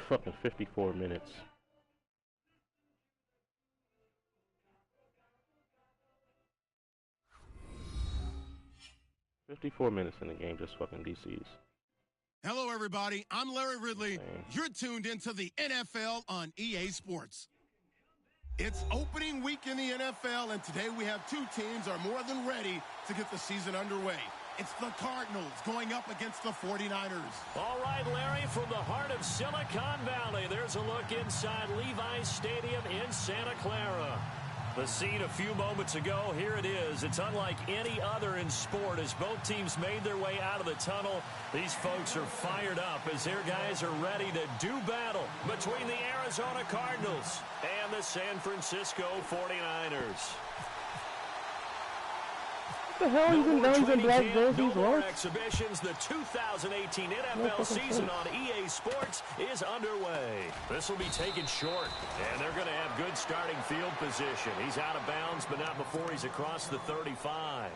Fucking 54 minutes. "54 minutes in the game, just fucking DCs. Hello, everybody. I'm Larry Ridley. You're tuned into the NFL on EA Sports. It's opening week in the NFL, and today we have two teams are more than ready to get the season underway. It's the Cardinals going up against the 49ers. All right, Larry, from the heart of Silicon Valley, there's a look inside Levi's Stadium in Santa Clara. The scene a few moments ago, here it is. It's unlike any other in sport as both teams made their way out of the tunnel. These folks are fired up as their guys are ready to do battle between the Arizona Cardinals and the San Francisco 49ers. What the hell? He's in black jerseys, what? Exhibitions. The 2018 NFL season on EA Sports is underway. This will be taken short, and they're going to have good starting field position. He's out of bounds, but not before he's across the 35.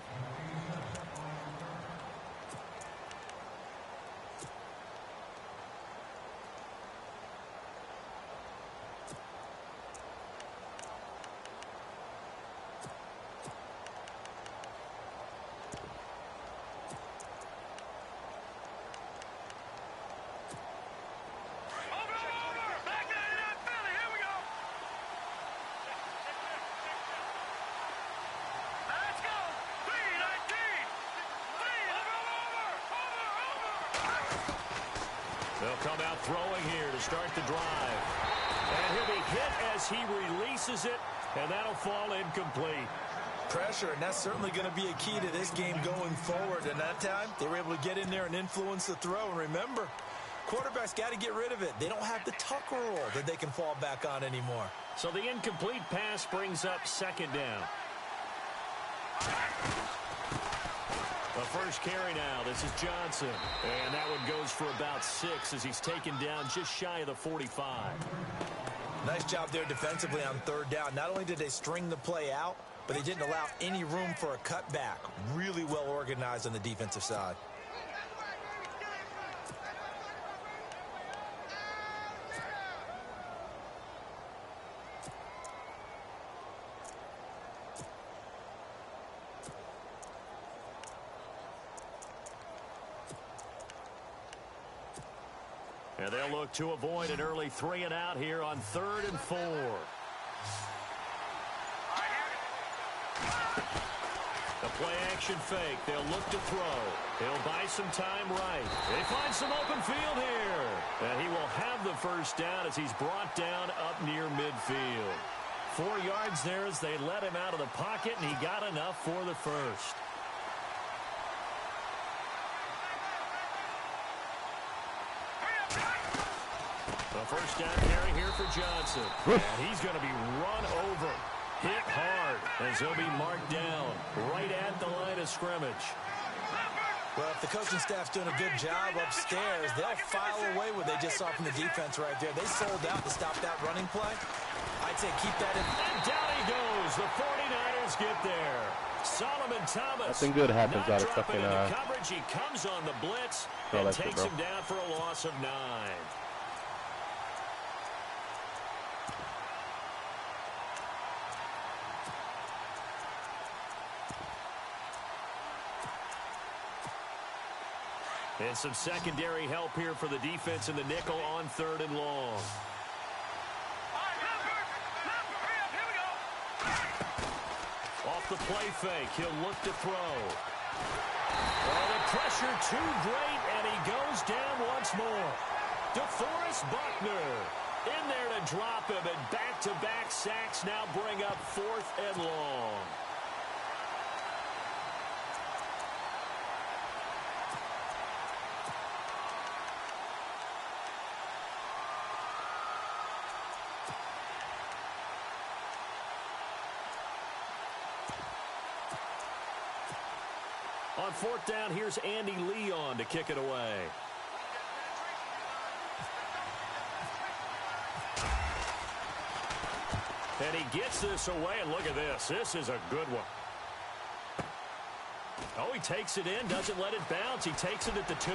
They'll come out throwing here to start the drive. And he'll be hit as he releases it, and that'll fall incomplete. Pressure, and that's certainly going to be a key to this game going forward. And that time, they were able to get in there and influence the throw. And remember, quarterbacks got to get rid of it. They don't have the tuck roll that they can fall back on anymore. So the incomplete pass brings up second down. The first carry now. This is Johnson. And that one goes for about 6 as he's taken down just shy of the 45. Nice job there defensively on third down. Not only did they string the play out, but they didn't allow any room for a cutback. Really well organized on the defensive side. And they'll look to avoid an early 3-and-out here on 3rd and 4. The play-action fake. They'll look to throw. He'll buy some time right. They find some open field here. And he will have the first down as he's brought down up near midfield. 4 yards there as they let him out of the pocket, and he got enough for the first. The first down carry here for Johnson. And he's going to be run over. Hit hard as he'll be marked down right at the line of scrimmage. Well, if the coaching staff's doing a good job upstairs, they'll file away what they just saw from the defense right there. They sold out to stop that running play. I'd say keep that in. And down he goes. The 49ers get there. Solomon Thomas. Nothing good happens out of fucking coverage. He comes on the blitz and takes him down for a loss of 9. And some secondary help here for the defense in the nickel on 3rd and long. Off the play fake, he'll look to throw. Oh, the pressure too great, and he goes down once more. DeForest Buckner in there to drop him, and back-to-back sacks now bring up 4th and long. On 4th down, here's Andy Leon to kick it away. And he gets this away, and look at this. This is a good one. Oh, he takes it in, doesn't let it bounce. He takes it at the 2.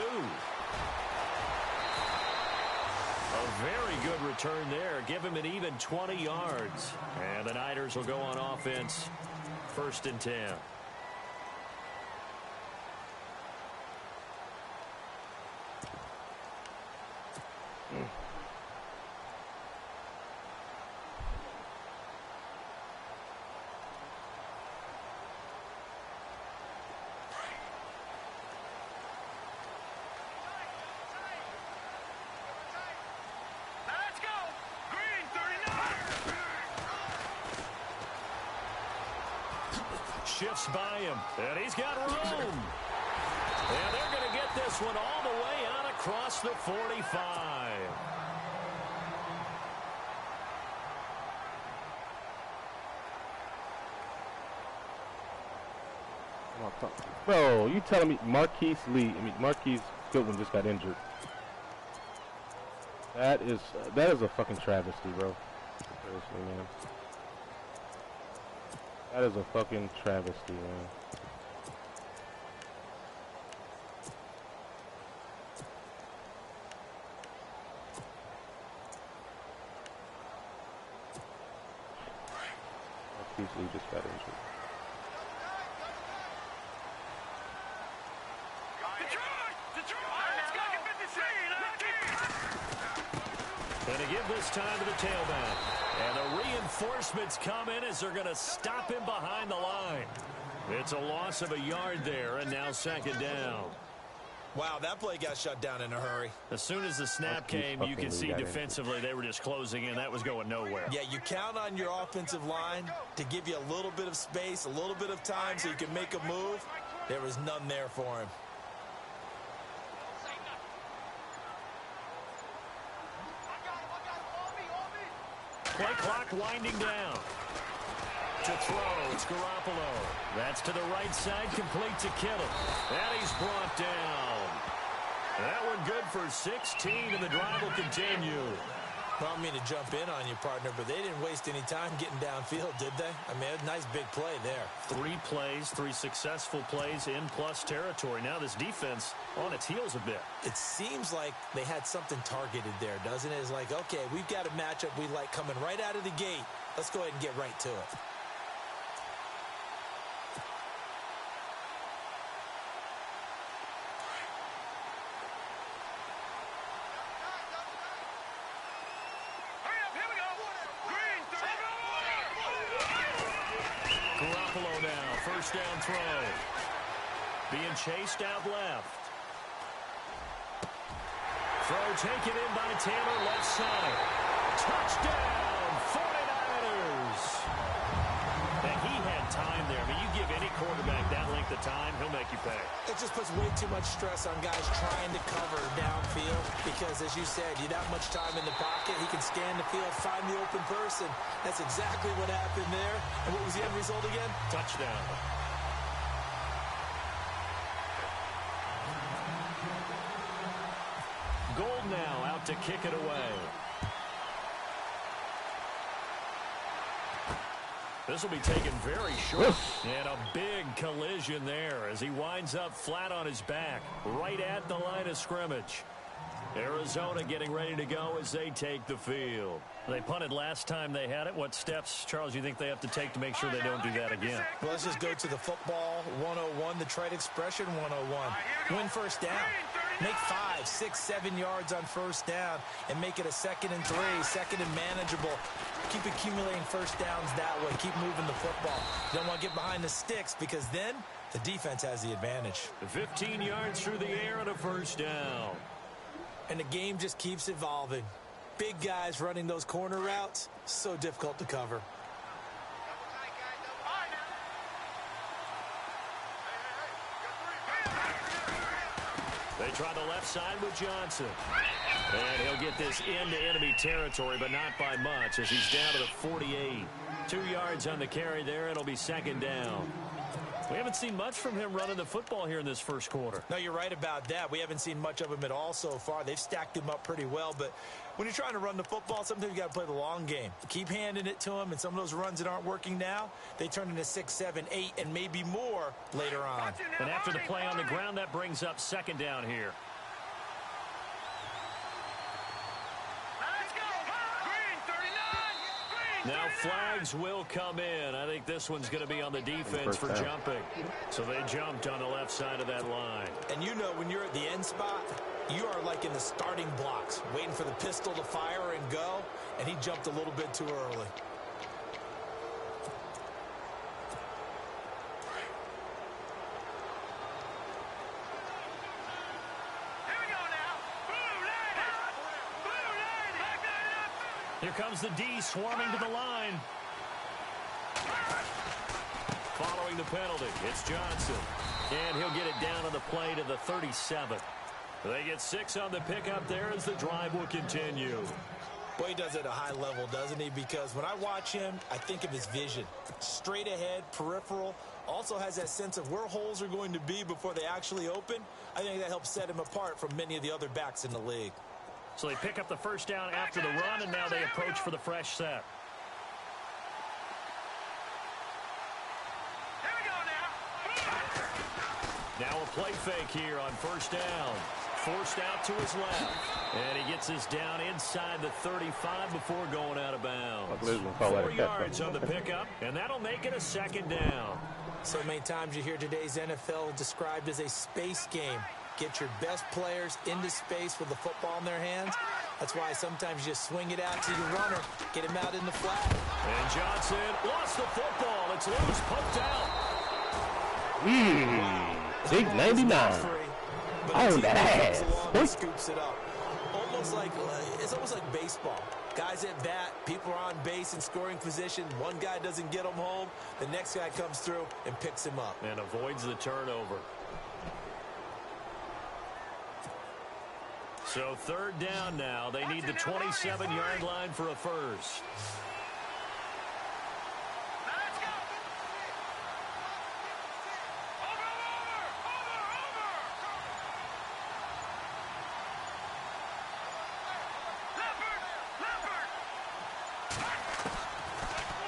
A Very good return there. Give him an even 20 yards. And the Niners will go on offense. 1st and 10. Shifts by him, and he's got room. And they're going to get this one all the way out across the 45. Bro, you telling me Marquise Goodwin just got injured? That is a fucking travesty, bro. Seriously, man. That is a fucking travesty, man. Marquise just got injured. And to give this time to the tailback. And the reinforcements come in as they're going to stop him behind the line. It's a loss of a yard there, and now 2nd down. Wow, that play got shut down in a hurry. As soon as the snap came, you could see defensively they were just closing in. That was going nowhere. Yeah, you count on your offensive line to give you a little bit of space, a little bit of time so you can make a move. There was none there for him. Play clock winding down. To throw, it's Garoppolo. That's to the right side, complete to Kittle. And he's brought down. That one good for 16, and the drive will continue. I don't mean to jump in on you, partner, but they didn't waste any time getting downfield, did they? I mean, a nice big play there. 3 plays, 3 successful plays in plus territory. Now this defense on its heels a bit. It seems like they had something targeted there, doesn't it? It's like, okay, we've got a matchup we like coming right out of the gate. Let's go ahead and get right to it. Garoppolo now, 1st down throw. Being chased out left. Throw taken in by Taylor, left side. Touchdown, 49ers. And he had time there. I mean, you give any quarterback that length of time, he'll make you pay. It just puts way too much stress on guys trying to cover downfield because, as you said, you that much time in the pocket, he can scan the field, find the open person. That's exactly what happened there. And what was the end result again? Touchdown. Gold now out to kick it away. This will be taken very short. And a big collision there as he winds up flat on his back right at the line of scrimmage. Arizona getting ready to go as they take the field. They punted last time they had it. What steps, Charles, you think they have to take to make sure they don't do that again? Well, let's just go to the football 101, the trade expression 101. Win 1st down. Make 5, 6, 7 yards on 1st down and make it a 2nd and 3, 2nd and manageable. Keep accumulating 1st downs that way. Keep moving the football. You don't want to get behind the sticks because then the defense has the advantage. 15 yards through the air and a 1st down. And the game just keeps evolving. Big guys running those corner routes, so difficult to cover. They try the left side with Johnson. And he'll get this into enemy territory, but not by much as he's down to the 48. 2 yards on the carry there. It'll be 2nd down. We haven't seen much from him running the football here in this 1st quarter. No, you're right about that. We haven't seen much of him at all so far. They've stacked him up pretty well, but when you're trying to run the football, sometimes you got to play the long game. Keep handing it to him, and some of those runs that aren't working now, they turn into 6, 7, 8, and maybe more later on. And after the play on the ground, that brings up 2nd down here. Now flags will come in. I think this one's going to be on the defense for jumping. So they jumped on the left side of that line. And you know, when you're at the end spot, you are like in the starting blocks, waiting for the pistol to fire and go, and he jumped a little bit too early. Here comes the D swarming to the line. Following the penalty, it's Johnson. And he'll get it down on the play to the 37. They get 6 on the pickup there as the drive will continue. Boy, he does it at a high level, doesn't he? Because when I watch him, I think of his vision. Straight ahead, peripheral. Also has that sense of where holes are going to be before they actually open. I think that helps set him apart from many of the other backs in the league. So they pick up the first down after the run, and now they approach for the fresh set. Here we go now. Now a play fake here on first down. Forced out to his left. And he gets us down inside the 35 before going out of bounds. 4 yards on the pickup, and that'll make it a second down. So many times you hear today's NFL described as a space game. Get your best players into space with the football in their hands. That's why sometimes you just swing it out to your runner, get him out in the flat. And Johnson lost the football. It's loose, poked out. Big 99. On that ass. Scoops it up. It's almost like baseball. Guys at bat, people are on base in scoring position. One guy doesn't get him home. The next guy comes through and picks him up. And avoids the turnover. So third down now. They need the 27-yard line for a first. Let's go.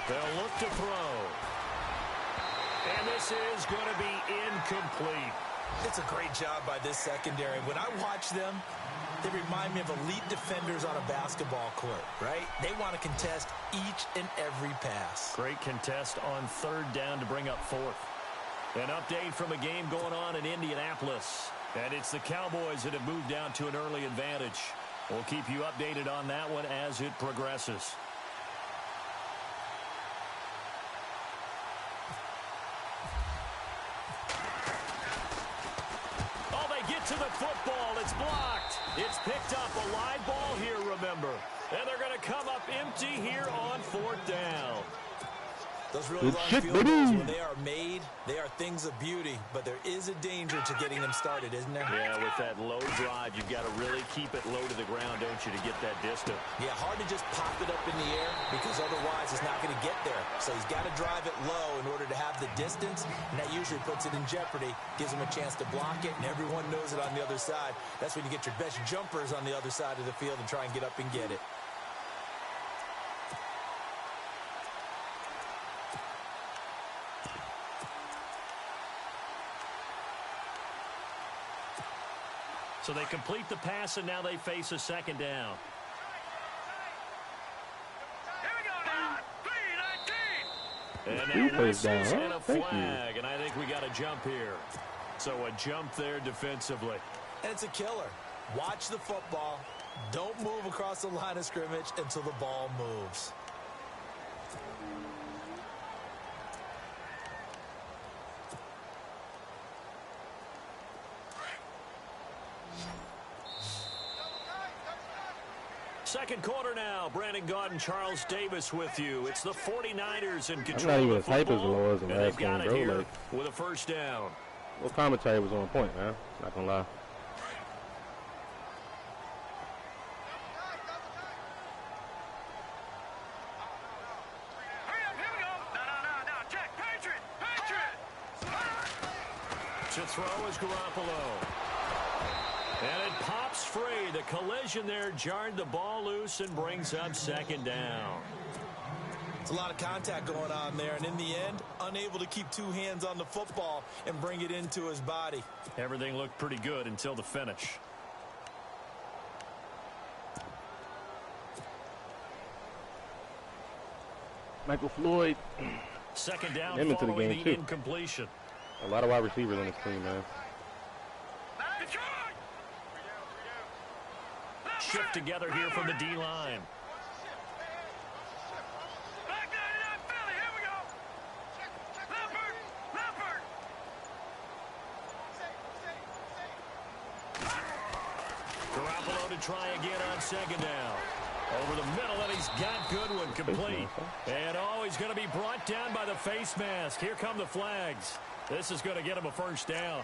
They'll look to throw. And this is going to be incomplete. It's a great job by this secondary. When I watch them, they remind me of elite defenders on a basketball court, right? They want to contest each and every pass. Great contest on third down to bring up fourth. An update from a game going on in Indianapolis. And it's the Cowboys that have moved down to an early advantage. We'll keep you updated on that one as it progresses. To the football, it's blocked. It's picked up, a live ball here, remember. And they're going to come up empty here on fourth down. Those really long field goals, when they are made, they are things of beauty, but there is a danger to getting them started, isn't there? Yeah, with that low drive, you've got to really keep it low to the ground, don't you, to get that distance. Yeah, hard to just pop it up in the air because otherwise it's not going to get there. So he's got to drive it low in order to have the distance, and that usually puts it in jeopardy, gives him a chance to block it, and everyone knows it on the other side. That's when you get your best jumpers on the other side of the field and try and get up and get it. So they complete the pass, and now they face a second down. Here we go now. 3-19. And now whistles and a flag, and I think we got a jump here. So a jump there defensively. And it's a killer. Watch the football. Don't move across the line of scrimmage until the ball moves. Second quarter now. Brandon Gaudin, Charles Davis with you. It's the 49ers in control. I'm not even of the as hype as it football, was in the and last they've got game, it bro. here Like, with a first down. well, commentary was on point, man. Not gonna lie. Hurry up, here we go. No. Check. Patriot. To throw is Garoppolo. And it pops free. The collision there jarred the ball loose and brings up second down. It's a lot of contact going on there, and in the end, unable to keep two hands on the football and bring it into his body. Everything looked pretty good until the finish. Michael Floyd. Second down Him into the following game, the too. incompletion. A lot of wide receivers on this team, man. Shift together here from the D-line. Garoppolo to try again on second down. Over the middle, and he's got Goodwin complete. And oh, he's going to be brought down by the face mask. Here come the flags. This is going to get him a first down.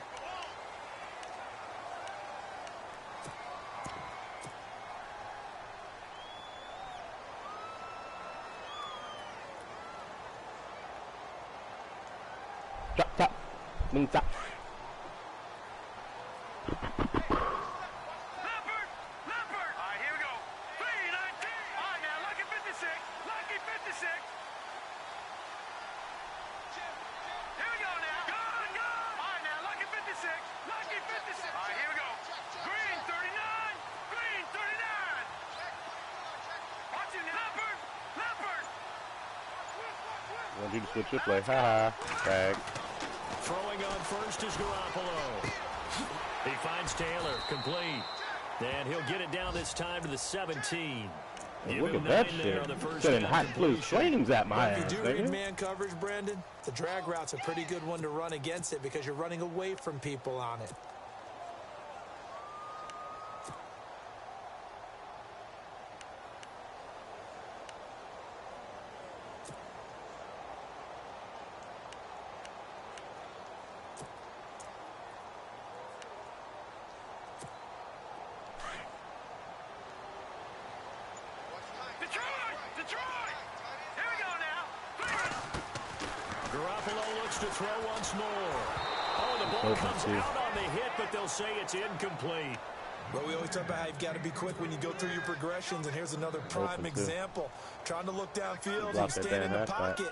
Chop, chop. Boom, chop. I want you to switch your play. Ha ha. Tag. Throwing on first is Garoppolo. He finds Taylor, complete. And he'll get it down this time to the 17. Look at that shit. Sending hot blue flames at my ass. If you do read man coverage, Brandon, the drag route's a pretty good one to run against it because you're running away from people on it. Garoppolo looks to throw once more. Oh, the ball comes out on the hit, but they'll say it's incomplete. Well, we always talk about how you've got to be quick when you go through your progressions, and here's another prime example. Trying to look downfield, he was standing in the pocket,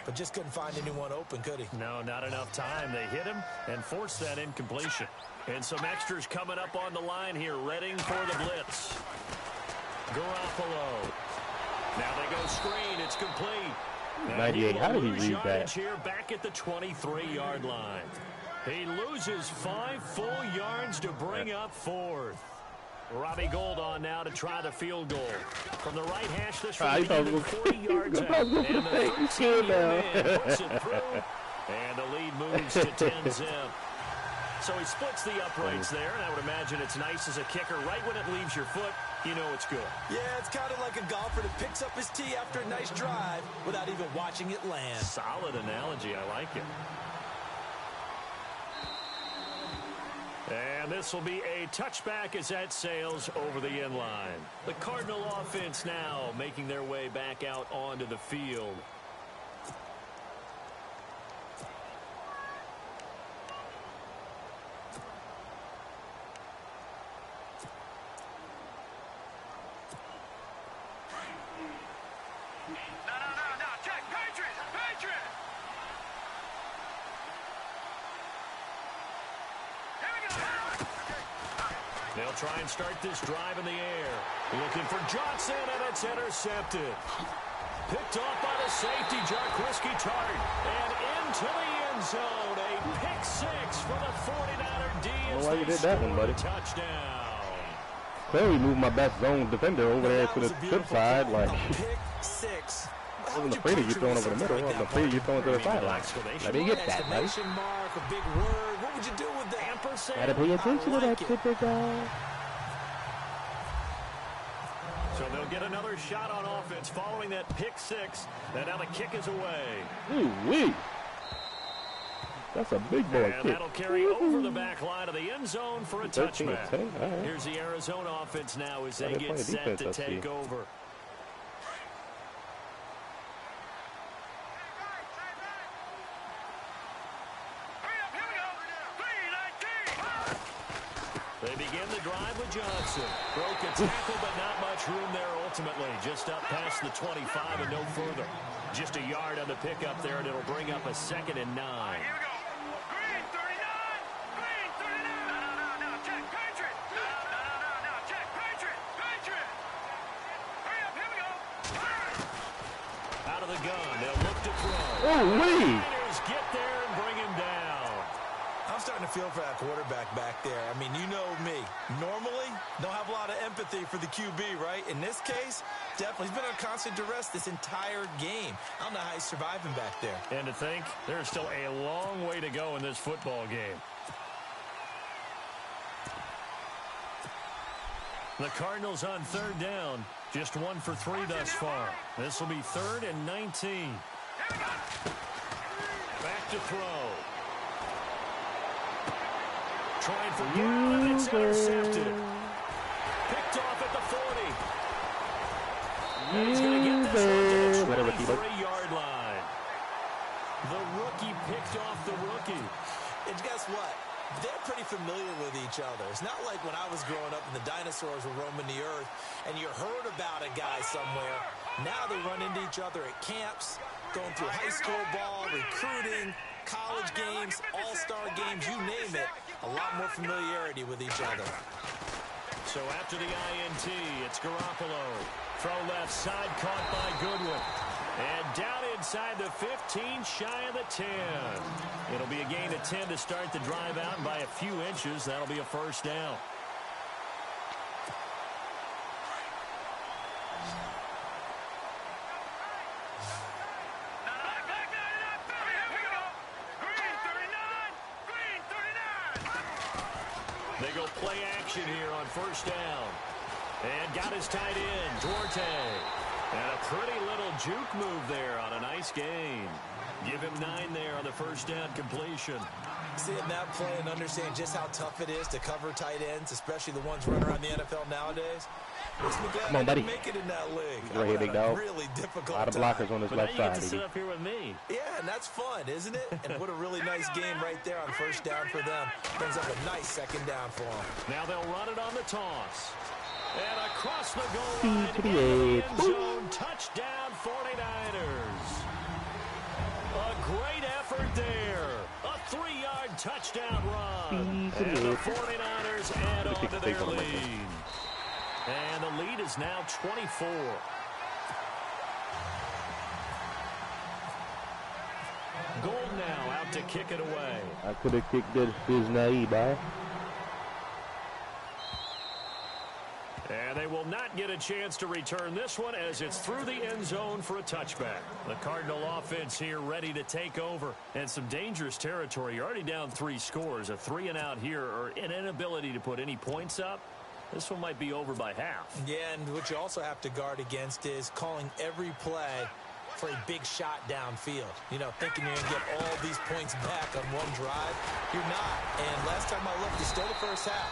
but just couldn't find anyone open, could he? No, not enough time. They hit him and forced that incompletion. And some extras coming up on the line here, readying for the blitz. Garoppolo. Now they go screen. It's complete. 98. How did he read that? Here back at the 23-yard line. He loses 5 full yards to bring up fourth. Robbie Gould on now to try the field goal. From the right hash, this from even 40 yards out. And the 13-yard puts it through. And the lead moves to 10-zip. So he splits the uprights there, and I would imagine it's nice as a kicker. Right when it leaves your foot, you know it's good. Yeah, it's kind of like a golfer that picks up his tee after a nice drive without even watching it land. Solid analogy. I like it. And this will be a touchback as that sails over the end line. The Cardinal offense now making their way back out onto the field. They'll try and start this drive in the air. Looking for Johnson, and it's intercepted. Picked off by the safety, Jarquiski Tart. And into the end zone. A pick six for the 49er D as why you did that one, buddy. Touchdown. Clearly moved my best zone defender over there to the flip side. Like, pick six. I wasn't afraid of you throwing over the middle. I was afraid of you throwing to the sideline. Let me get that, buddy. Mark, a big word. What would you do with that? Gotta pay attention to that stupid guy. So they'll get another shot on offense following that pick six. And now the kick is away. Ooh-wee. That's a big boy and kick. That'll carry over the back line of the end zone for a touchback. Right. Here's the Arizona offense now as they get set to take over. They begin the drive with Johnson. Broke a tackle, but not much room there ultimately. Just up past the 25 and no further. Just a yard on the pickup there, and it'll bring up a 2nd and 9. Here we go. Green 39. Green 39. No. Check. Patriot. No. Check. Patriot. Hurry up. Here we go. Out of of the gun. They'll look to throw. Oh, wait. Raiders get there and bring him down. I'm starting to feel for that quarterback back there. I mean, you know me. Normally, don't have a lot of empathy for the QB, right? In this case, definitely. He's been on constant duress this entire game. I don't know how he's surviving back there. And to think, there's still a long way to go in this football game. The Cardinals on third down. Just 1 for 3 thus far. This will be 3rd and 19. Back to throw. Trying for Brown, it's intercepted. Picked off at the 40. And he's going to get this one to the 23-yard line. The rookie picked off the rookie. And guess what? They're pretty familiar with each other. It's not like when I was growing up and the dinosaurs were roaming the earth and you heard about a guy somewhere. Now they run into each other at camps, going through high school ball, recruiting, college games, all-star games, you name it. A lot more familiarity with each other. So after the INT, it's Garoppolo. Throw left side, caught by Goodwin. And down inside the 15, shy of the 10. It'll be a gain of 10 to start the drive out, and by a few inches, that'll be a first down. They go play action here on first down. And got his tight end, Duarte. And a pretty little juke move there on a nice game. Give him 9 there on the first down completion. Seeing that play and understand just how tough it is to cover tight ends, especially the ones running around the NFL nowadays. Come on, buddy. Make it in that league. Right here, big dog. Really difficult. A lot of blockers on this left side. You get to sit up here with me. Yeah, and that's fun, isn't it? And what a really nice game right there on first down for them. Brings up a nice second down for them. Now they'll run it on the toss. And across the goal line to the in the edge. end zone. Touchdown 49ers. A great effort there. A 3-yard touchdown run. And the 49ers add on to their lead. And the lead is now 24. Gold now out to kick it away. I could have kicked this naive, bye. And they will not get a chance to return this one as it's through the end zone for a touchback. The Cardinal offense here ready to take over. And some dangerous territory. You're already down 3 scores. A 3-and-out here or an inability to put any points up. This one might be over by half. Yeah, and what you also have to guard against is calling every play for a big shot downfield. You know, thinking you're going to get all these points back on one drive. You're not. And last time I looked, it's still the first half.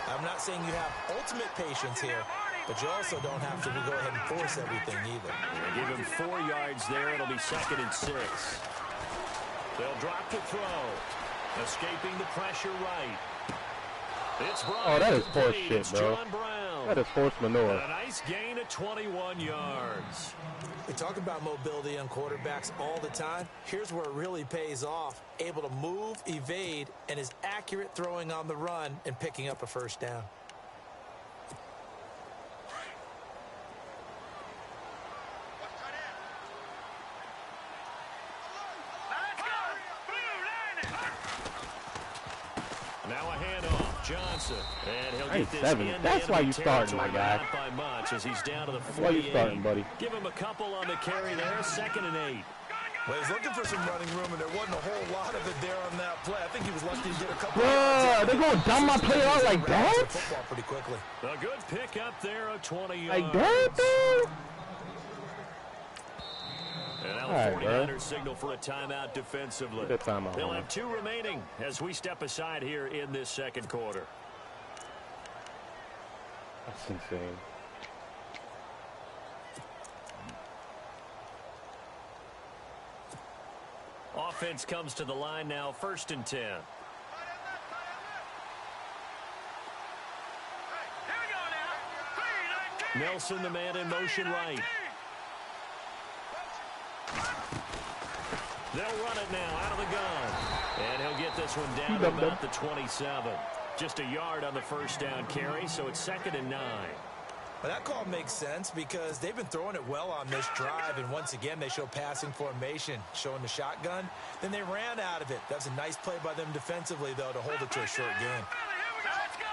I'm not saying you have ultimate patience here, but you also don't have to go ahead and force everything either. They give him 4 yards there. It'll be 2nd and 6. They'll drop to throw. Escaping the pressure right. It's Brown. Oh, that is horse shit, bro. That is horse manure. A nice gain of 21 yards. We talk about mobility on quarterbacks all the time. Here's where it really pays off. Able to move, evade, and is accurate throwing on the run and picking up a first down. Now a handoff, Johnson, and he'll get this 7. That's why you starting, my guy. Not by much as he's down to the 48. Why you starting, buddy? Give him a couple on the carry there. 2nd and 8. Well, he's looking for some running room, and there wasn't a whole lot of it there on that play. I think he was lucky to get a couple. Bruh, they're going to dumb my play out like that? Football pretty quickly. A good pickup there of 20 yards. Like that, dude? And now the All right, 49ers signal for a timeout defensively. Good timeout, They'll man. have 2 remaining as we step aside here in this second quarter. That's insane. Offense comes to the line now, 1st and 10. Nelson, the man in motion right. They'll run it now out of the gun. And he'll get this one down to about the 27. Just a yard on the first down carry, so it's 2nd and 9. Well, that call makes sense because they've been throwing it well on this drive, and once again, they show passing formation, showing the shotgun. Then they ran out of it. That's a nice play by them defensively, though, to hold it to a short game. Let's go.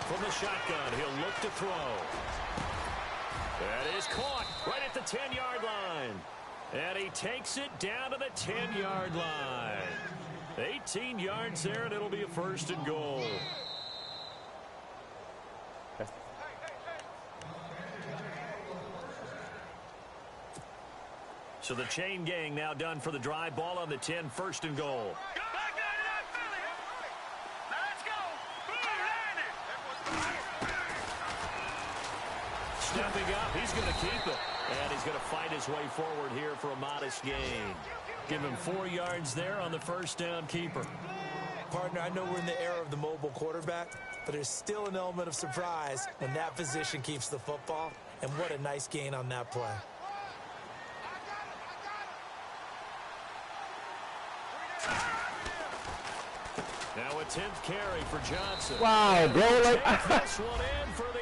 From the shotgun, he'll look to throw. That is caught right at the 10-yard line. And he takes it down to the 10-yard line. 18 yards there, and it'll be a 1st and goal. So the chain gang now done for the drive. Ball on the 10, 1st and goal. Stepping up, he's going to keep it. And he's going to fight his way forward here for a modest gain. Give him 4 yards there on the 1st down keeper. Partner, I know we're in the era of the mobile quarterback, but there's still an element of surprise when that position keeps the football. And what a nice gain on that play. Now a 10th carry for Johnson. Wow, bro. Like,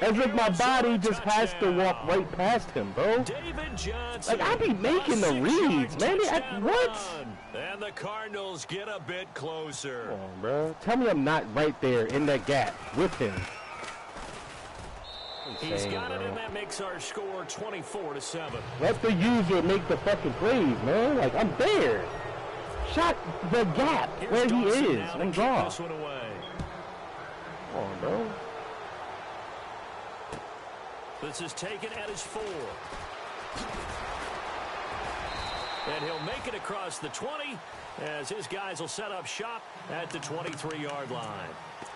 as if my body just has to walk right past him, bro. David Johnson. Like, I be making the reads, man. What? And the Cardinals get a bit closer. Come on, bro. Tell me I'm not right there in that gap with him. He's got it, and that makes our score 24-7. Let the user make the fucking plays, man. Like, I'm there. Shot the gap where he is and draw. This one away. Come on, bro. This is taken at his 4. And he'll make it across the 20 as his guys will set up shop at the 23-yard line.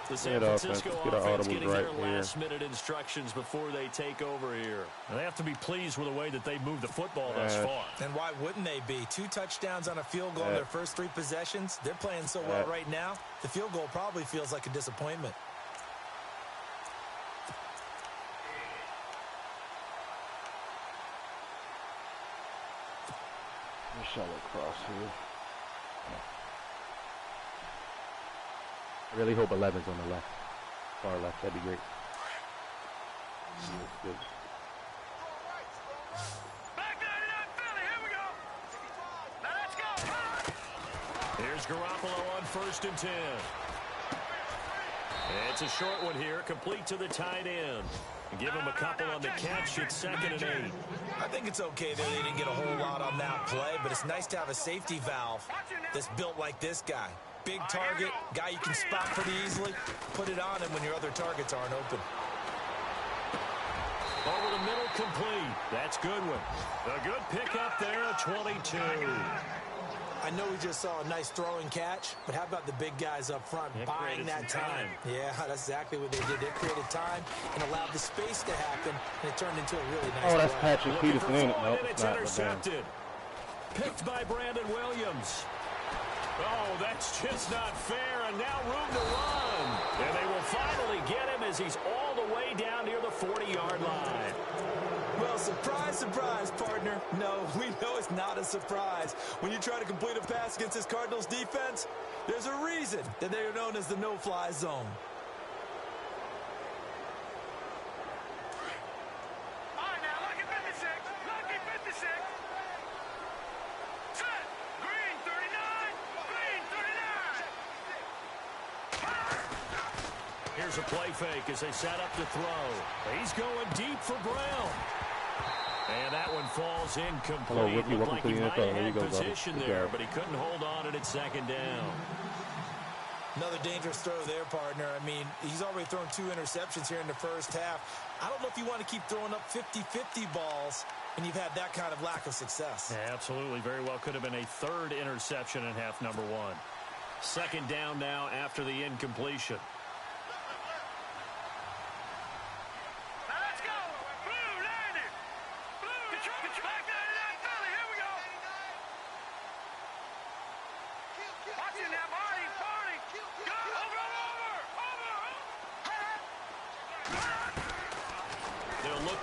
The San Francisco offense getting their last-minute instructions before they take over here. And they have to be pleased with the way that they moved the football thus far. And why wouldn't they be? 2 touchdowns on a field goal in their first 3 possessions. They're playing so well right now, the field goal probably feels like a disappointment. Shall across here. I really hope 11's on the left. Far left, that'd be great. That's good. Back 99 Philly, here we go. Now let's go. Here's Garoppolo on 1st and 10. It's a short one here, complete to the tight end. Give him a couple on the catch. It's 2nd and 8. I think it's okay that they didn't get a whole lot on that play, but it's nice to have a safety valve that's built like this guy. Big target, guy you can spot pretty easily. Put it on him when your other targets aren't open. Over the middle, complete. That's Goodwin. A good pickup there at 22. I know we just saw a nice throwing catch, but how about the big guys up front buying that time? Yeah, that's exactly what they did. They created time and allowed the space to happen, and it turned into a really nice play. That's Patrick Peterson, ain't it? Nope, it's not. intercepted. Picked by Brandon Williams. Oh, that's just not fair, and now room to run. And they will finally get him as he's all the way down near the 40-yard line. Well, surprise, surprise, partner. No, we know it's not a surprise. When you try to complete a pass against this Cardinals defense, there's a reason that they are known as the no-fly zone. All right, now, lucky 56. Lucky 56. Set. Green 39. Green 39. Here's a play fake as they set up to throw. He's going deep for Brown. And that one falls incomplete. Hello, rookie. Welcome to the NFL. There you go, position there, but he couldn't hold on it at 2nd down. Another dangerous throw there, partner. I mean, he's already thrown 2 interceptions here in the first half. I don't know if you want to keep throwing up 50-50 balls when you've had that kind of lack of success. Yeah, absolutely. Very well could have been a 3rd interception in half number 1. 2nd down now after the incompletion.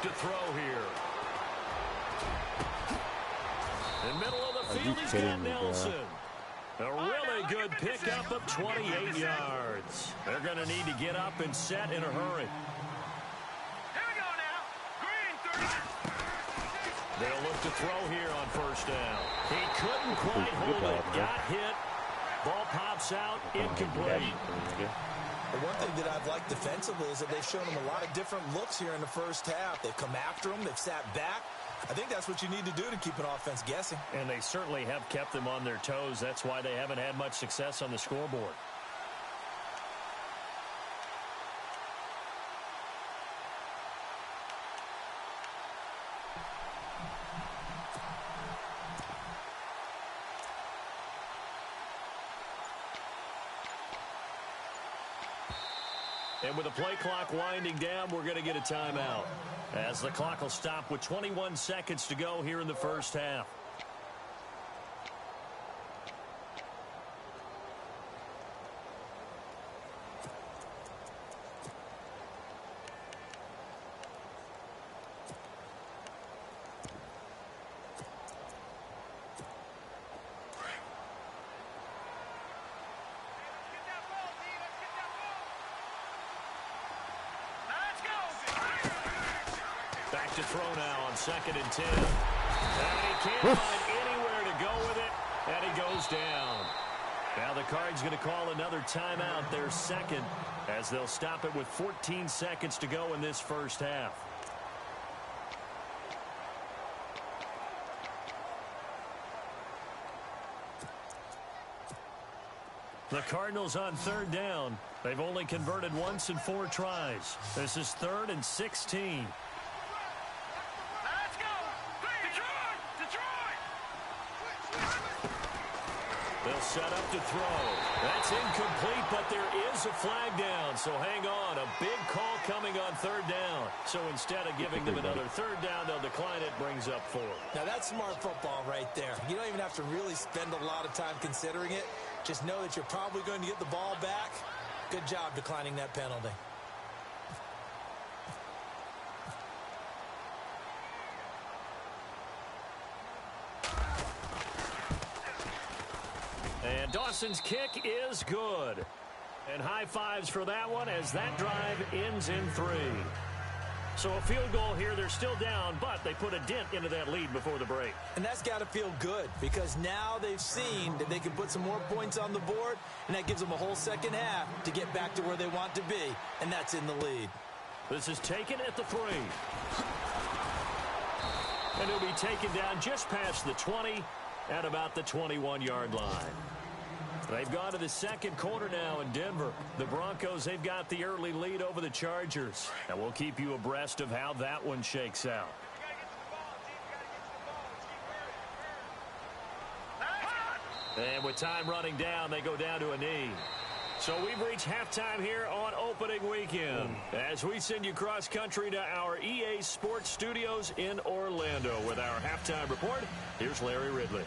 To throw here. In the middle of the field, he's got Nelson. A really good pickup of 28 yards. They're going to need to get up and set in a hurry. They'll look to throw here on first down. He couldn't quite hold it. Got hit. Ball pops out. Incomplete. The one thing that I've liked defensively is that they've shown them a lot of different looks here in the first half. They've come after them. They've sat back. I think that's what you need to do to keep an offense guessing. And they certainly have kept them on their toes. That's why they haven't had much success on the scoreboard. And with the play clock winding down, we're going to get a timeout, as the clock will stop with 21 seconds to go here in the first half. Back to throw now on 2nd and 10. And he can't find anywhere to go with it, and he goes down. Now the Cards going to call another timeout, their second, as they'll stop it with 14 seconds to go in this first half. The Cardinals on 3rd down. They've only converted once in 4 tries. This is 3rd and 16. They'll set up to throw. That's incomplete, but there is a flag down. So hang on. A big call coming on 3rd down. So instead of giving them another 3rd down, they'll decline it. Brings up 4. Now that's smart football right there. You don't even have to really spend a lot of time considering it. Just know that you're probably going to get the ball back. Good job declining that penalty. And Dawson's kick is good. And high fives for that one as that drive ends in 3. So a field goal here. They're still down, but they put a dent into that lead before the break. And that's got to feel good because now they've seen that they can put some more points on the board, and that gives them a whole second half to get back to where they want to be, and that's in the lead. This is taken at the 3. And it'll be taken down just past the 20 at about the 21-yard line. They've gone to the second quarter now in Denver. The Broncos, they've got the early lead over the Chargers. And we'll keep you abreast of how that one shakes out. And with time running down, they go down to a knee. So we've reached halftime here on opening weekend as we send you cross-country to our EA Sports Studios in Orlando with our halftime report. Here's Larry Ridley.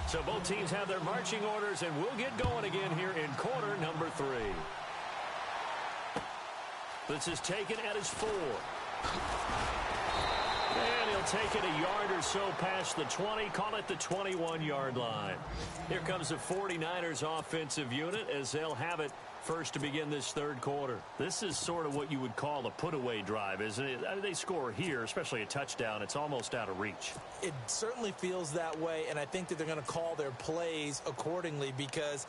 So both teams have their marching orders, and we'll get going again here in quarter number 3. This is taken at his 4. And he'll take it a yard or so past the 20, call it the 21-yard line. Here comes the 49ers offensive unit as they'll have it first to begin this third quarter. This is sort of what you would call a put-away drive, isn't it? They score here, especially a touchdown. It's almost out of reach. It certainly feels that way, and I think that they're going to call their plays accordingly because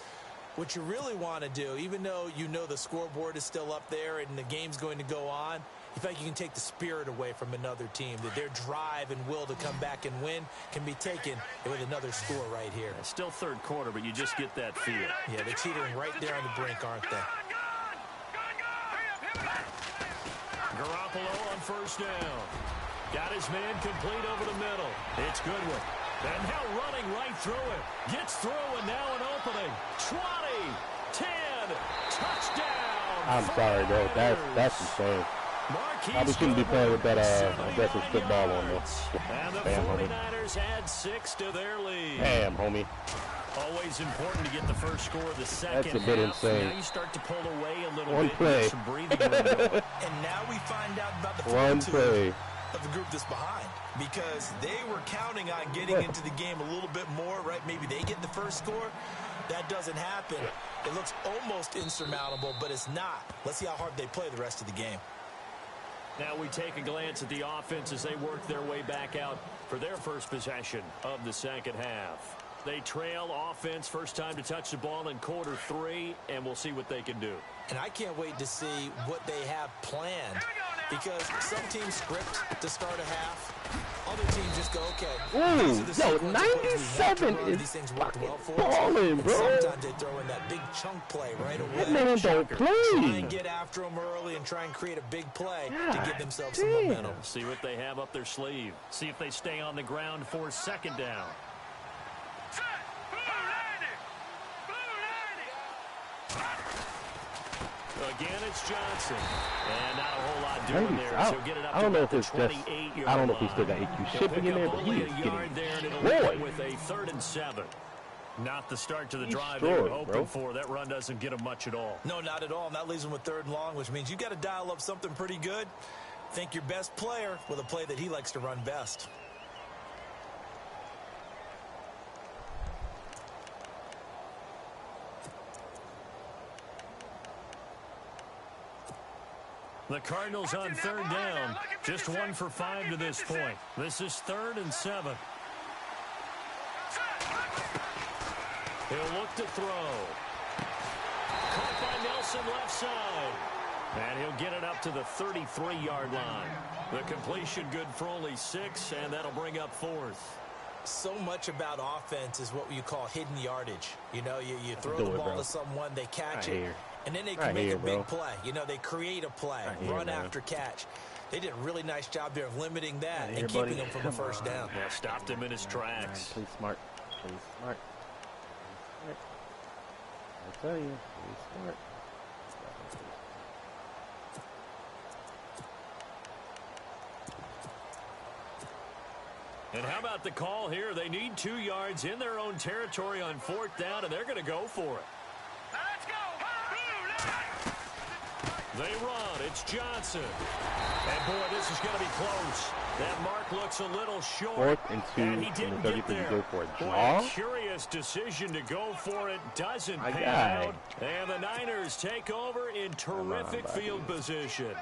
what you really want to do, even though you know the scoreboard is still up there and the game's going to go on, you feel like you can take the spirit away from another team, that their drive and will to come back and win can be taken with another score right here. It's still third quarter, but you just get that feel. Yeah, they're teetering right there on the brink, aren't they? Garoppolo on first down. Got his man complete over the middle. It's Goodwin. And now running right through it. Gets through and now an opening. 20, 10, touchdown. I'm sorry, bro. That's insane. Probably shouldn't be playing with that aggressive football on this. And the Damn, 49ers add 6 to their lead. Damn, homie. Always important to get the first score of the second That's a bit half. insane. Now you start to pull away a little One bit. play. Get some breathing room going. And now we find out about the One play. of the group that's behind because they were counting on getting into the game a little bit more, right? Maybe they get the first score. That doesn't happen. It looks almost insurmountable, but it's not. Let's see how hard they play the rest of the game. Now we take a glance at the offense as they work their way back out for their first possession of the second half. They trail offense, first time to touch the ball in quarter 3, and we'll see what they can do. And I can't wait to see what they have planned because some teams script to start a half. Other teams just go, okay. Ooh, yo, 97 is these things worked well for balling, bro. Sometimes they throw in that big chunk play right away. That man don't Try play. and get after them early and try and create a big play God to give themselves some damn. momentum. See what they have up their sleeve. See if they stay on the ground for second down. Set. Blue 90. Blue 90. Again, it's Johnson. And not a whole lot doing there. I So get it up I don't to know about if it's the just, 28-yard I don't know if he line. still got AQ He'll shipping pick in there, up but he only is a getting yard there, and it'll leave it destroyed. with a 3rd and 7. Not the start to the He's drive they were destroyed, hoping bro. for. That run doesn't get them much at all. No, not at all. And that leaves them with 3rd and long, which means you got to dial up something pretty good. Think your best player with a play that he likes to run best. The Cardinals on 3rd down. Just 1 for 5 to this point. This is 3rd and 7. He'll look to throw. Caught by Nelson left side. And he'll get it up to the 33-yard line. The completion good for only 6, and that'll bring up 4th. So much about offense is what you call hidden yardage. You know, you throw do the it, ball bro. to someone, they catch Right it, here. and then they Right can make here, a big bro. play. You know, they create a play, Right here, run man. after catch. They did a really nice job there of limiting that Right and here, keeping buddy. them from a Come first on. down. Yeah, stopped him in his tracks. Play smart. Play smart. I tell you, play smart. And how about the call here? They need 2 yards in their own territory on 4th down, and they're going to go for it. Now let's go. Blue 90. They run. It's Johnson. And, boy, this is going to be close. That mark looks a little short. 4th and 2 And he in didn't the get 33 there. go for it. Boy, Draw? a curious decision to go for it. Doesn't My pan guy. out. And the Niners take over in terrific buddy. field position.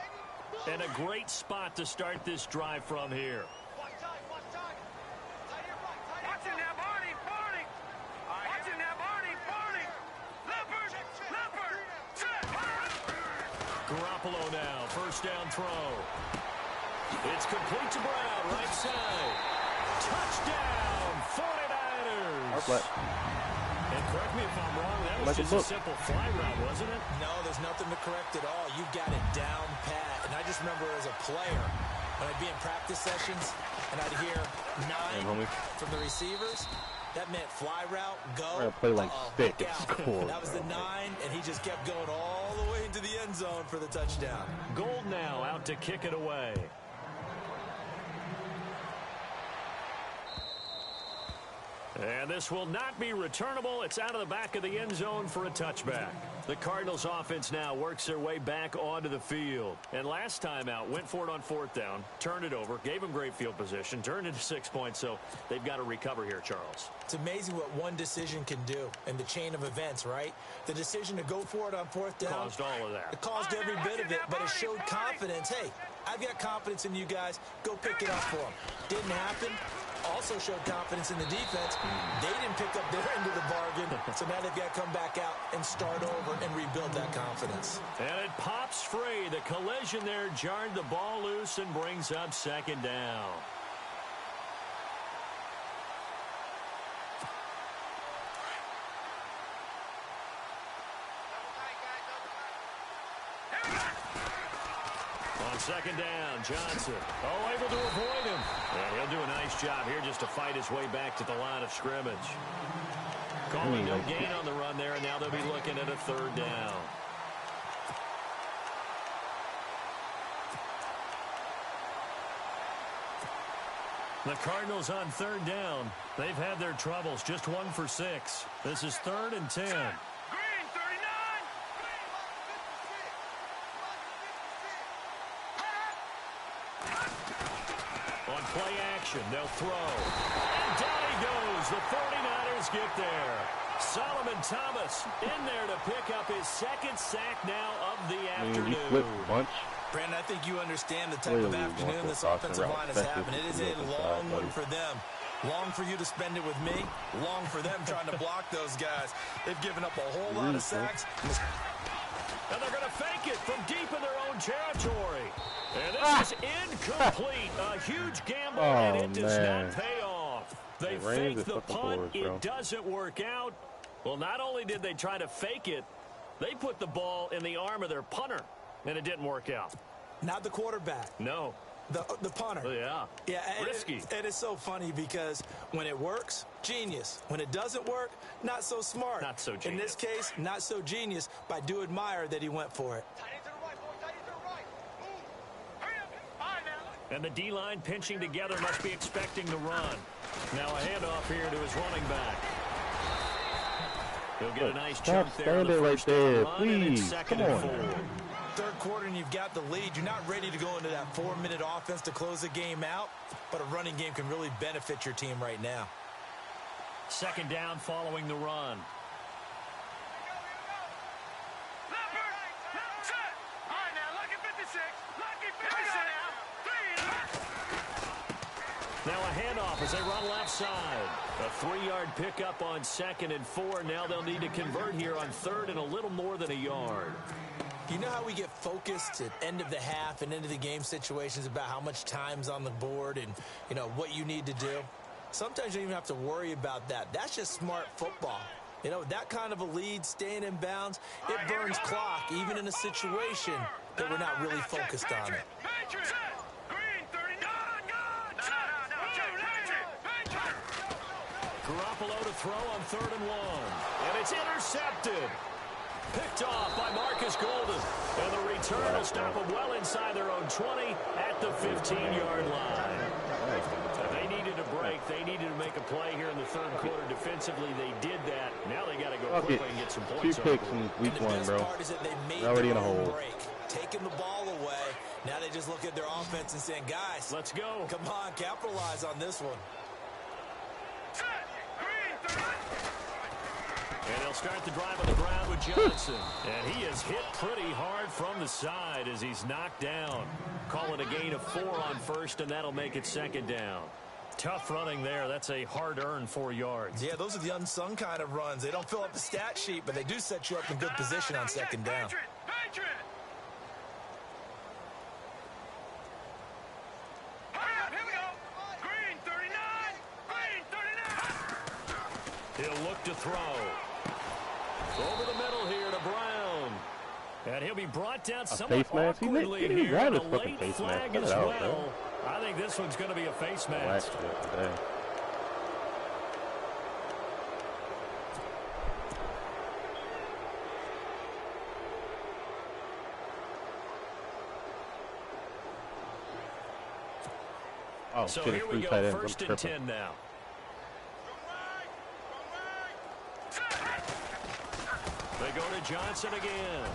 And a great spot to start this drive from here. Watching that Barney. Barney. Watching that Barney. Barney. Leopard. Leopard. Set. Garoppolo now, first down throw. It's complete to Brown, right side. Touchdown, 49ers. What? And correct me if I'm wrong, that was Like a just a book. simple fly route, wasn't it? No, there's nothing to correct at all. You got it down pat. And I just remember as a player, when I'd be in practice sessions and I'd hear 9 homie. from the receivers, that meant fly route, go. We're gonna play like stick look and out. score, That was the bro. 9, and he just kept going all the way into the end zone for the touchdown. Gold now out to kick it away. And this will not be returnable. It's out of the back of the end zone for a touchback. The Cardinals offense now works their way back onto the field. And last time out, went for it on 4th down, turned it over, gave them great field position, turned it to 6 points, so they've got to recover here, Charles. It's amazing what one decision can do in the chain of events, right? The decision to go for it on 4th down. Caused all of that. It caused every bit of it, but it showed confidence. Hey, I've got confidence in you guys. Go pick it up for them. Didn't happen. Also showed confidence in the defense. They didn't pick up their end of the bargain, so now they've got to come back out and start over and rebuild that confidence. And it pops free. The collision there jarred the ball loose and brings up 2nd down. On 2nd down, Johnson. Oh, able to avoid him. And he'll do a nice job here just to fight his way back to the line of scrimmage. Calling no gain on the run there, and now they'll be looking at a 3rd down. The Cardinals on 3rd down. They've had their troubles, just 1 for 6. This is 3rd and 10. Green 39. formation. They'll throw. And down he goes. The 49ers get there. Solomon Thomas in there to pick up his second sack now of the afternoon. You flip bunch. Brandon, I think you understand the type of afternoon this offensive line is having. It is a long one for them. Long for you to spend it with me. Long for them trying to block those guys. They've given up a whole lot of sacks. And they're going to fake it from deep in their own territory. And this is incomplete. A huge gamble, and it does not pay off. They fake the punt. It doesn't work out. Well, not only did they try to fake it, they put the ball in the arm of their punter, and it didn't work out. Not the quarterback. No. The punter. Yeah. Yeah. Risky. It is so funny because when it works, genius. When it doesn't work, not so smart. Not so genius. In this case, not so genius, but I do admire that he went for it. And the D-line pinching together must be expecting the run. Now a handoff here to his running back. He'll get a nice chunk there on the first down run, and it's second and 4. Third quarter and you've got the lead. You're not ready to go into that 4-minute offense to close the game out, but a running game can really benefit your team right now. Second down following the run. Now a handoff as they run left side. A 3-yard pickup on second and 4. Now they'll need to convert here on third and a little more than a yard. You know how we get focused at end of the half and into the game situations about how much time's on the board and, you know, what you need to do? Sometimes you don't even have to worry about that. That's just smart football. You know, that kind of a lead, staying in bounds, it burns clock, even in a situation that we're not really focused on it. Garoppolo to throw on 3rd and 1. And it's intercepted. Picked off by Marcus Golden. And the return will stop them well inside their own 20 at the 15-yard line. They needed a break. They needed to make a play here in the third quarter. Defensively, they did that. Now they got to go quickly and get some points. 2 picks in week 1, bro. They're already in a hole. Taking the ball away. Now they just look at their offense and saying, guys, let's go. Come on, capitalize on this one. And they'll start the drive on the ground with Johnson. And he is hit pretty hard from the side as he's knocked down. Call it a gain of 4 on first, and that'll make it second down. Tough running there. That's a hard-earned 4 yards. Yeah, those are the unsung kind of runs. They don't fill up the stat sheet, but they do set you up in good position on second down. He'll look to throw. Over the middle here to Brown. And he'll be brought down somewhat awkwardly here on a late flag as well. I think this one's going to be a face mask. Oh, so here we go, 1st and 10 now. They go to Johnson again.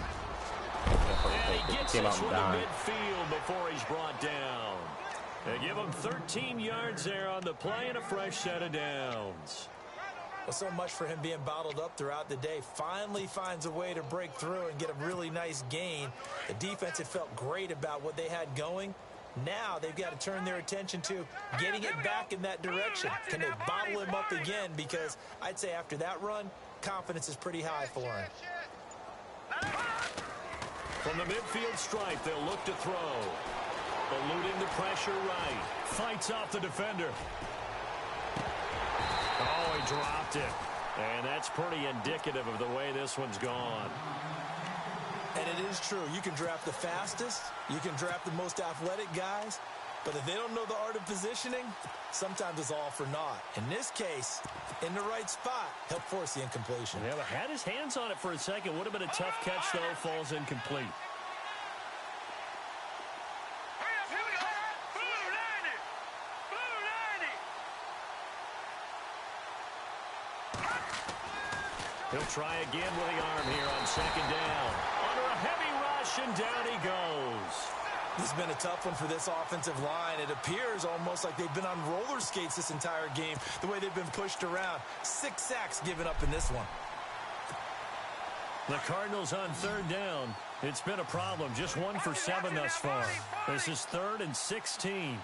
And he gets this one to midfield before he's brought down. They give him 13 yards there on the play and a fresh set of downs. Well, so much for him being bottled up throughout the day. Finally finds a way to break through and get a really nice gain. The defense had felt great about what they had going. Now they've got to turn their attention to getting it back in that direction. Can they bottle him up again? Because I'd say after that run, confidence is pretty high for him. From the midfield stripe, they'll look to throw. Eluding the pressure right. Fights off the defender. Oh, he dropped it. And that's pretty indicative of the way this one's gone. And it is true. You can draft the fastest. You can draft the most athletic guys. But if they don't know the art of positioning, sometimes it's all for naught. In this case, in the right spot, he'll force the incompletion. Yeah, but had his hands on it for a second. Would have been a tough catch, though. Falls incomplete. He'll try again with the arm here on second down. Under a heavy rush, and down he goes. This has been a tough one for this offensive line. It appears almost like they've been on roller skates this entire game, the way they've been pushed around. 6 sacks given up in this one. The Cardinals on third down. It's been a problem. Just 1 for 7 thus far. This is 3rd and 16.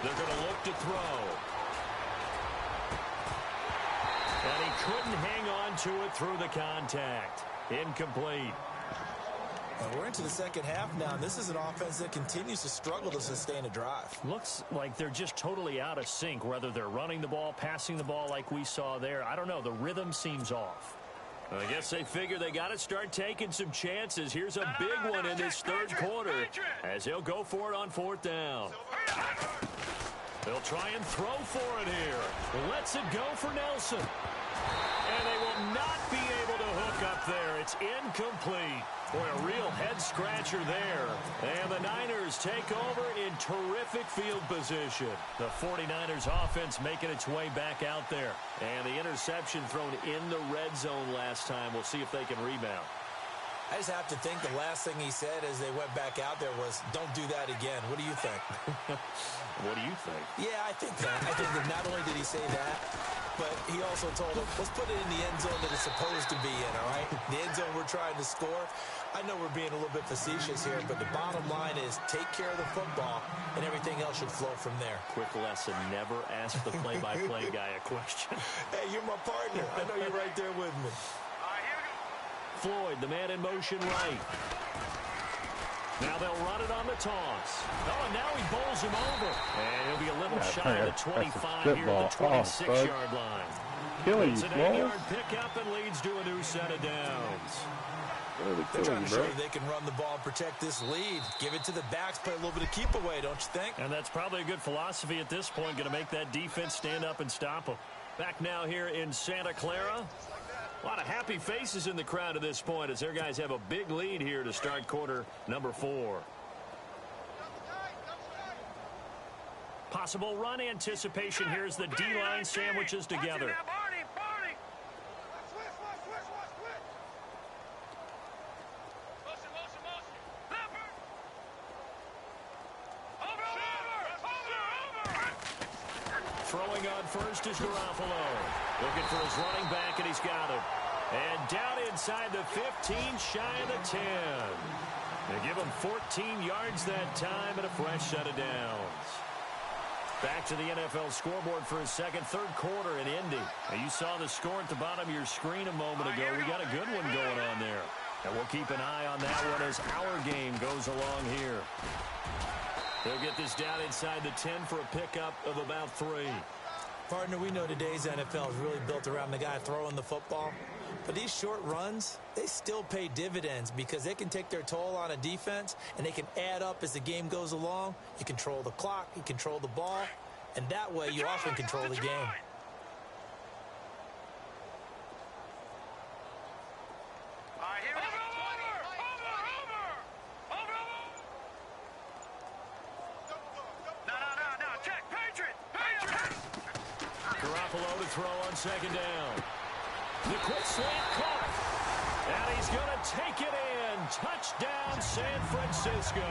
They're going to look to throw. And he couldn't hang on to it through the contact. Incomplete. We're into the second half now, and this is an offense that continues to struggle to sustain a drive. Looks like they're just totally out of sync, whether they're running the ball, passing the ball like we saw there. I don't know. The rhythm seems off. I guess they figure they got to start taking some chances. Here's a big one in this third quarter as he'll go for it on 4th down. They'll try and throw for it here. Lets it go for Nelson. And they will not be able to hook up there. It's incomplete. Boy, a real head-scratcher there. And the Niners take over in terrific field position. The 49ers offense making its way back out there. And the interception thrown in the red zone last time. We'll see if they can rebound. I just have to think the last thing he said as they went back out there was, don't do that again. What do you think? What do you think? Yeah, I think that. I think that not only did he say that, but he also told him, let's put it in the end zone that it's supposed to be in, all right? The end zone we're trying to score. I know we're being a little bit facetious here, but the bottom line is take care of the football, and everything else should flow from there. Quick lesson, never ask the play-by-play guy a question. Hey, you're my partner. I know you're right there with me. Floyd, the man in motion right. Now they'll run it on the toss. Oh, and now he bowls him over. And he'll be a little shy of the 25 here at the 26-yard line. It's an 8-yard pickup and leads to a new set of downs. They're trying to show they can run the ball and protect this lead. Give it to the backs, play a little bit of keep away, don't you think? And that's probably a good philosophy at this point, going to make that defense stand up and stop them. Back now here in Santa Clara. A lot of happy faces in the crowd at this point as their guys have a big lead here to start quarter number 4. Possible run anticipation. Here's the D-line sandwiches together. Throwing on first is Garoppolo. Looking for his running back, and he's got him. And down inside the 15, shy of the 10. They give him 14 yards that time and a fresh set of downs. Back to the NFL scoreboard for his third quarter in Indy. Now, you saw the score at the bottom of your screen a moment ago. We got a good one going on there. And we'll keep an eye on that one as our game goes along here. They'll get this down inside the 10 for a pickup of about 3. Partner, we know today's NFL is really built around the guy throwing the football. But these short runs, they still pay dividends because they can take their toll on a defense and they can add up as the game goes along. You control the clock, you control the ball, and that way you often control the game. Garoppolo to throw on second down. The quick slant caught. And he's going to take it in. Touchdown, San Francisco.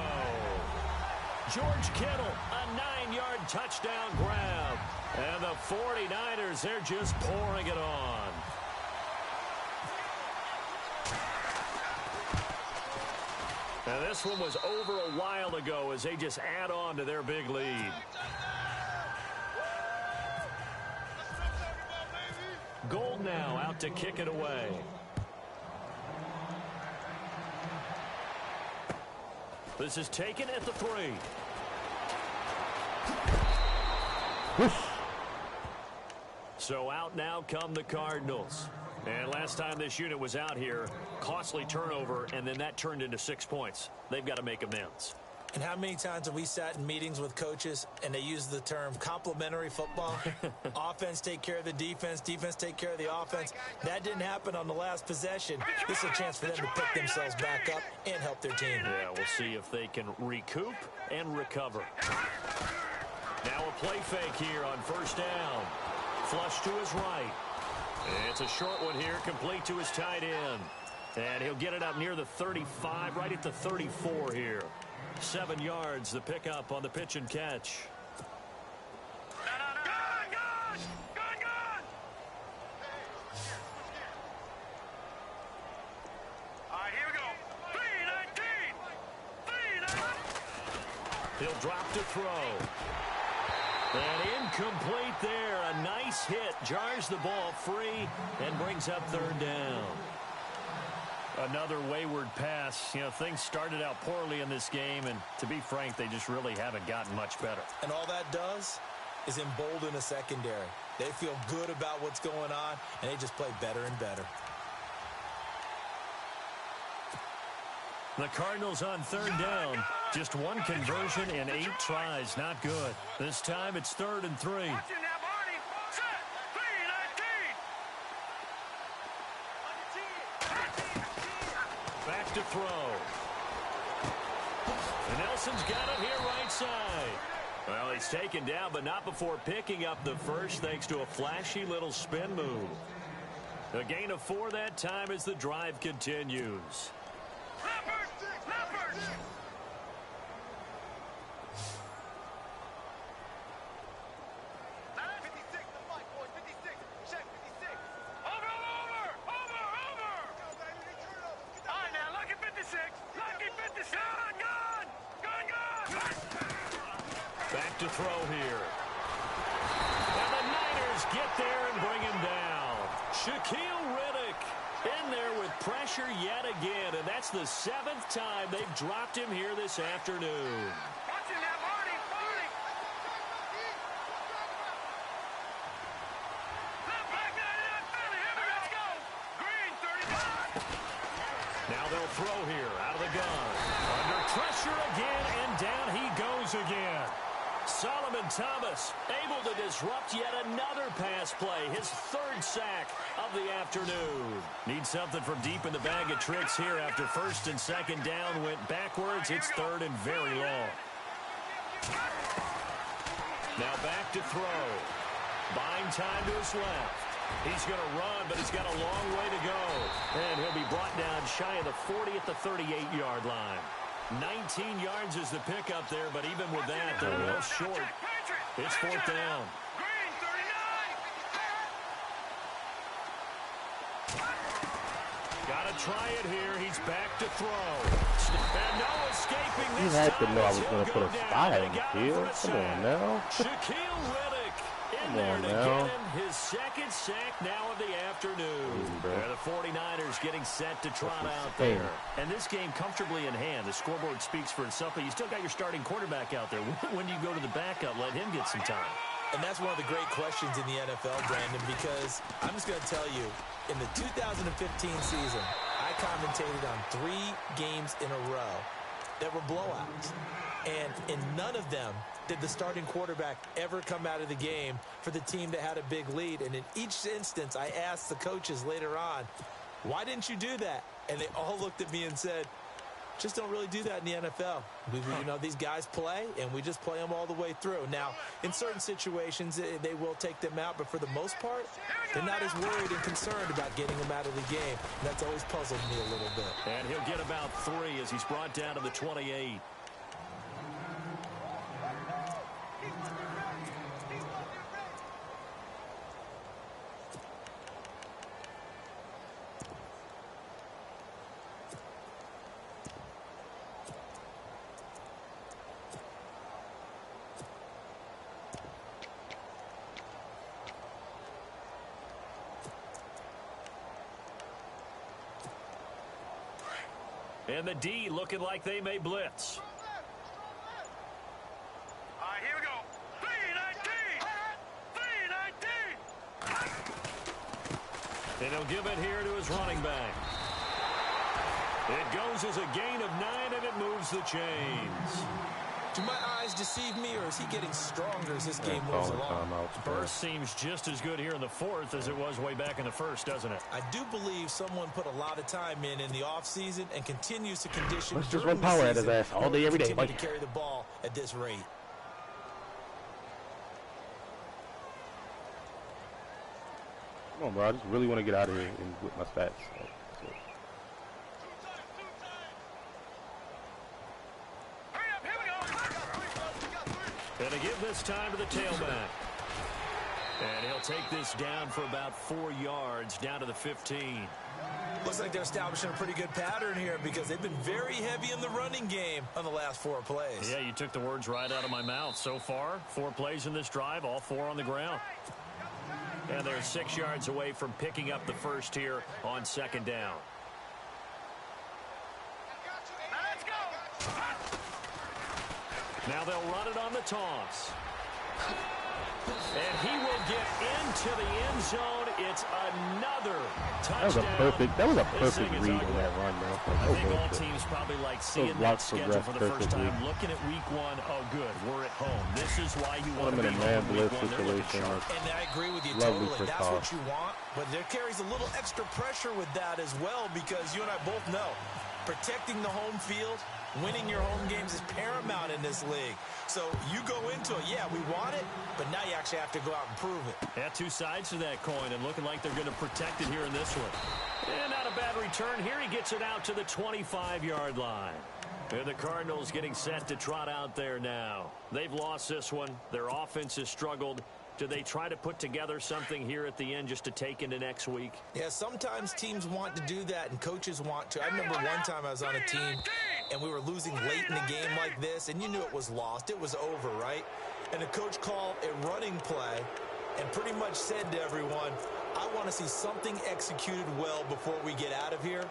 George Kittle, a 9-yard touchdown grab. And the 49ers, they're just pouring it on. And this one was over a while ago as they just add on to their big lead. Gold now out to kick it away. This is taken at the 3. So out now come the Cardinals. And last time this unit was out here, costly turnover, and then that turned into 6 points. They've got to make amends. And how many times have we sat in meetings with coaches and they use the term complementary football? Offense take care of the defense, defense take care of the offense. That didn't happen on the last possession. This is a chance for them to pick themselves back up and help their team. Yeah, we'll see if they can recoup and recover. Now a play fake here on first down. Flush to his right. It's a short one here, complete to his tight end. And he'll get it up near the 35, right at the 34 here. 7 yards, the pickup on the pitch and catch. He'll drop to throw. And incomplete there. A nice hit. Jars the ball free and brings up 3rd down. Another wayward pass. You know, things started out poorly in this game, and to be frank, they just really haven't gotten much better. And all that does is embolden a secondary. They feel good about what's going on, and they just play better and better. The Cardinals on 3rd down. Just 1 conversion in 8 tries. Not good. This time it's 3rd and 3. Back to throw. And Nelson's got it here right side. Well, he's taken down, but not before picking up the first thanks to a flashy little spin move. A gain of 4 that time as the drive continues. Back to throw here. And the Niners get there and bring him down. Shaquille Riddick in there with pressure yet again, and that's the 7th time they've dropped him here this afternoon. Now they'll throw here out of the gun. Under pressure again, and down he goes again. Solomon Thomas able to disrupt yet another pass play. His 3rd sack of the afternoon. Needs something from deep in the bag of tricks here after 1st and 2nd down went backwards. It's 3rd and very long. Now back to throw. Buying time to his left. He's going to run, but he's got a long way to go. And he'll be brought down shy of the 40 at the 38-yard line. 19 yards is the pickup there, but even with that, they're well short. It's 4th down. Got to try it here. He's back to throw. And no escaping this. You had to time know I as was he'll going to go put a down, spy and in he the got him field. for a Come on sack. now. Shaquille Riddick in Come there on to now. get him his 2nd sack now of the afternoon. The 49ers getting set to trot out there. And this game comfortably in hand. The scoreboard speaks for itself, but you still got your starting quarterback out there. When do you go to the backup? Let him get some time. And that's one of the great questions in the NFL, Brandon, because I'm just going to tell you, in the 2015 season, I commentated on 3 games in a row that were blowouts. And in none of them did the starting quarterback ever come out of the game for the team that had a big lead. And in each instance, I asked the coaches later on, why didn't you do that? And they all looked at me and said, just don't really do that in the NFL. You know, these guys play, and we just play them all the way through. Now, in certain situations, they will take them out, but for the most part, they're not as worried and concerned about getting them out of the game. And that's always puzzled me a little bit. And he'll get about 3 as he's brought down to the 28. And the D looking like they may blitz. All right, here we go. 3-19. 3-19. And he'll give it here to his running back. It goes as a gain of 9, and it moves the chains. Do my eyes deceive me, or is he getting stronger as this game moves along? Burst seems just as good here in the 4th as it was way back in the 1st, doesn't it? I do believe someone put a lot of time in the offseason and continues to condition. Let's just run power at his ass all day, every day. Continue to carry the ball at this rate. Come on, bro. I just really want to get out of here and with my stats. So. And to give this time to the tailback. And he'll take this down for about 4 yards, down to the 15. Looks like they're establishing a pretty good pattern here because they've been very heavy in the running game on the last 4 plays. Yeah, you took the words right out of my mouth. So far, 4 plays in this drive, all 4 on the ground. And they're 6 yards away from picking up the first here on 2nd down. Now they'll run it on the toss. And he will get into the end zone. It's another touchdown. That was a perfect read on that run, bro. I think all teams probably like seeing that schedule for the first time. Looking at week 1, oh good, we're at home. This is why you want to be home in week 1. And I agree with you totally. That's what you want. But there carries a little extra pressure with that as well because you and I both know protecting the home field, winning your home games is paramount in this league. So you go into it, yeah, we want it, but now you actually have to go out and prove it. Yeah, 2 sides to that coin, and looking like they're going to protect it here in this one. And not a bad return here. He gets it out to the 25-yard line. And the Cardinals getting set to trot out there now. They've lost this one. Their offense has struggled. Do they try to put together something here at the end just to take into next week? Yeah, sometimes teams want to do that and coaches want to. I remember one time I was on a team and we were losing late in the game like this, and you knew it was lost. It was over, right? And the coach called a running play and pretty much said to everyone, I want to see something executed well before we get out of here.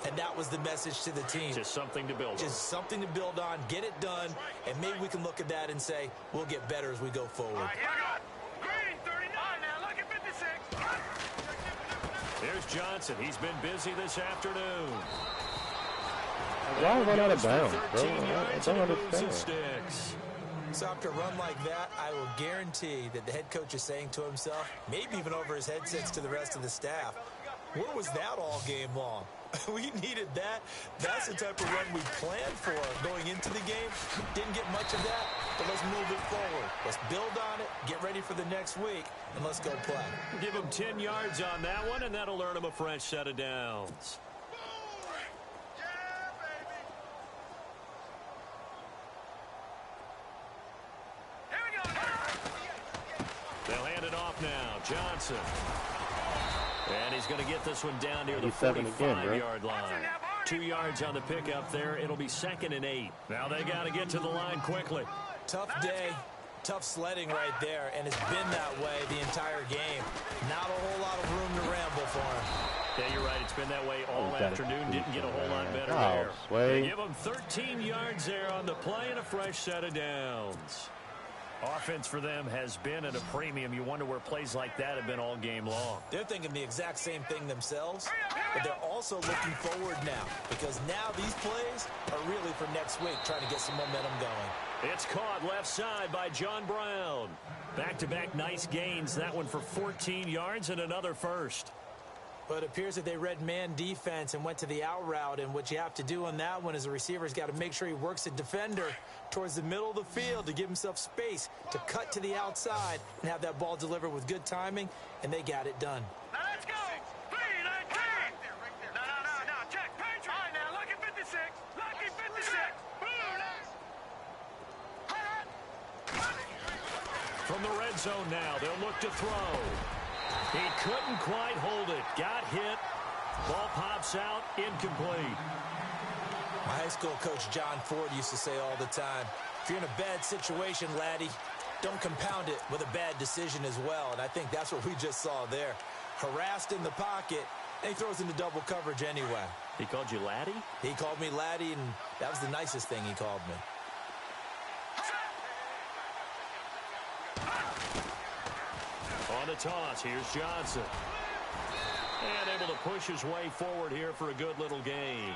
And that was the message to the team. Just something to build on. Just something to build on, get it done, and maybe we can look at that and say, we'll get better as we go forward. All right, here we go. Green, 39. Now look at 56. Here's Johnson. He's been busy this afternoon. Why run out of bounds, bro? I don't understand. So after a run like that, I will guarantee that the head coach is saying to himself, maybe even over his headsets to the rest of the staff, where was that all game long? We needed that. That's the type of run we planned for going into the game. Didn't get much of that, but let's move it forward. Let's build on it, get ready for the next week, and let's go play. Give him 10 yards on that one, and that'll earn him a fresh set of downs. They'll hand it off now. Johnson. And he's going to get this one down near the 45-yard line. 2 yards on the pickup there. It'll be 2nd and 8. Now they got to get to the line quickly. Tough day, tough sledding right there, and it's been that way the entire game. Not a whole lot of room to ramble for him. Yeah, you're right. It's been that way all afternoon. Didn't get a whole lot better there. They give him 13 yards there on the play and a fresh set of downs. Offense for them has been at a premium. You wonder where plays like that have been all game long. They're thinking the exact same thing themselves, but they're also looking forward now because now these plays are really for next week, trying to get some momentum going. It's caught left side by John Brown. Back-to-back nice gains. That one for 14 yards and another first. But it appears that they read man defense and went to the out route, and what you have to do on that one is the receiver's got to make sure he works the defender towards the middle of the field to give himself space to cut to the outside and have that ball delivered with good timing, and they got it done. Now let's go. 3-19. No. Check. Patriot. All right, now look at 56. Lucky 56. From the red zone now, they'll look to throw. He couldn't quite hold it. Got hit. Ball pops out. Incomplete. My high school coach John Ford used to say all the time, if you're in a bad situation, laddie, don't compound it with a bad decision as well. And I think that's what we just saw there. Harassed in the pocket, and he throws into double coverage anyway. He called you laddie? He called me laddie, and that was the nicest thing he called me. On the toss, here's Johnson. And able to push his way forward here for a good little game.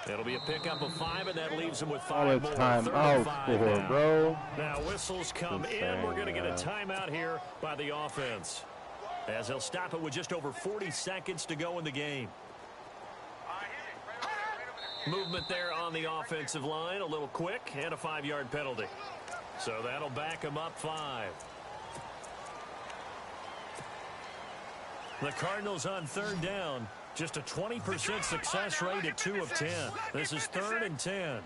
It'll be a pickup of 5, and that leaves him with 5 more. Time out for, bro. Now whistles come in. We're going to get a timeout here by the offense, as they'll stop it with just over 40 seconds to go in the game. Movement there on the offensive line, a little quick, and a 5-yard penalty. So that'll back him up 5. The Cardinals on third down. Just a 20% success rate at 2 of 10. This is 3rd and 10.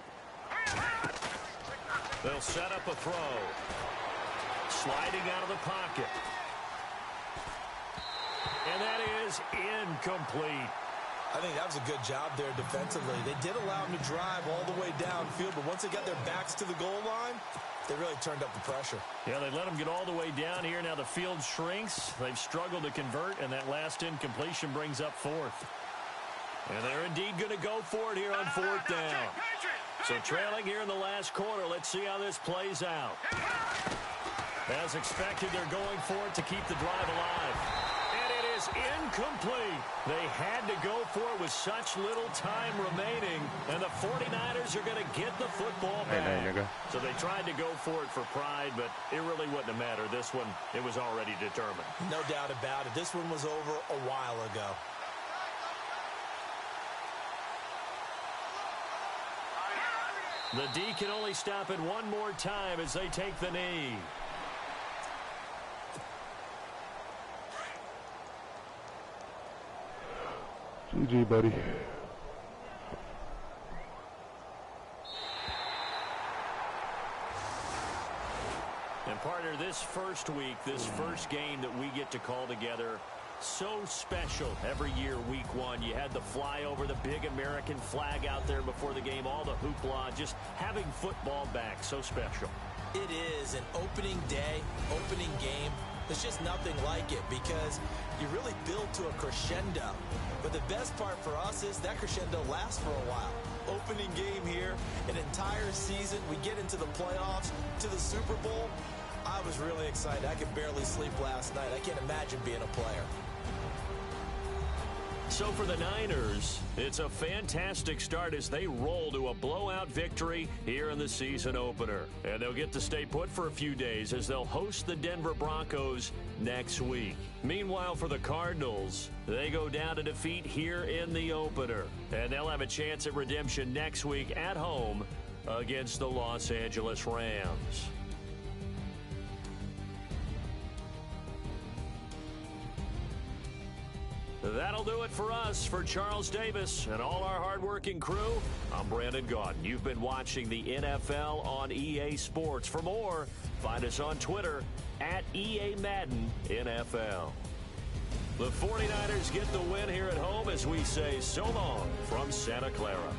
They'll set up a throw. Sliding out of the pocket. And that is incomplete. I think that was a good job there defensively. They did allow them to drive all the way downfield, but once they got their backs to the goal line, they really turned up the pressure. Yeah, they let them get all the way down here. Now the field shrinks. They've struggled to convert, and that last incompletion brings up 4th. And they're indeed going to go for it here on 4th down. So trailing here in the last quarter. Let's see how this plays out. As expected, they're going for it to keep the drive alive. Incomplete. They had to go for it with such little time remaining, and the 49ers are going to get the football back. So they tried to go for it for pride, but it really wouldn't have mattered. This one, it was already determined. No doubt about it. This one was over a while ago. The D can only stop it one more time as they take the knee. GG, buddy. And partner, this first week, this first game that we get to call together, so special every year, week 1. You had the flyover, the big American flag out there before the game, all the hoopla, just having football back, so special. It is an opening day, opening game. There's just nothing like it because you really build to a crescendo. But the best part for us is that crescendo lasts for a while. Opening game here, an entire season. We get into the playoffs, to the Super Bowl. I was really excited. I could barely sleep last night. I can't imagine being a player. So for the Niners, it's a fantastic start as they roll to a blowout victory here in the season opener. And they'll get to stay put for a few days as they'll host the Denver Broncos next week. Meanwhile, for the Cardinals, they go down to defeat here in the opener. And they'll have a chance at redemption next week at home against the Los Angeles Rams. That'll do it for us. For Charles Davis and all our hardworking crew, I'm Brandon Gaudin. You've been watching the NFL on EA Sports. For more, find us on Twitter at EA Madden NFL. The 49ers get the win here at home as we say so long from Santa Clara.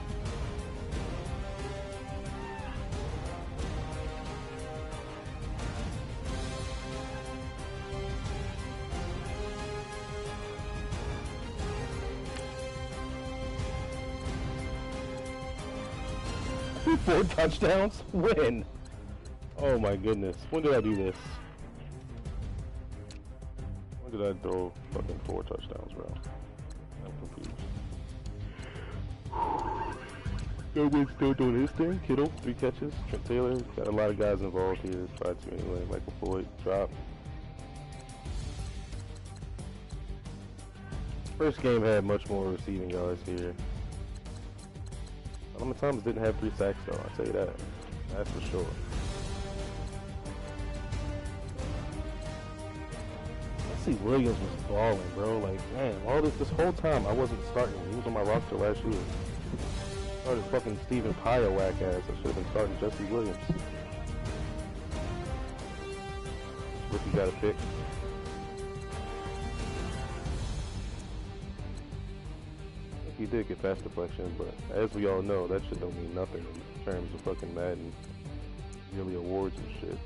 Four touchdowns? When? Oh my goodness. When did I do this? When did I throw fucking 4 touchdowns, bro? I'm confused. Nobody's still doing his thing. Kittle, 3 catches. Trent Taylor, got a lot of guys involved here. Tried to anyway. Michael Floyd, drop. First game had much more receiving yards here. Solomon Thomas didn't have 3 sacks though, I'll tell you that. That's for sure. Let's see, Williams was balling, bro. Like, man, all this whole time I wasn't starting. He was on my roster last year. Started fucking Stephen Pyle whack ass. I should have been starting Jesse Williams. Rookie got a pick. He did get pass deflection, but as we all know, that shit don't mean nothing in terms of fucking Madden yearly awards and shit.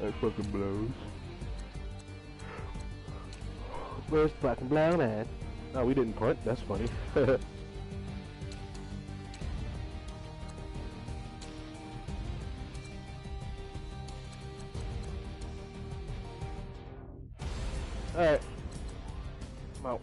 That fucking blows. Where's fucking blow, man? No, we didn't punt. That's funny. Alright. I'm out.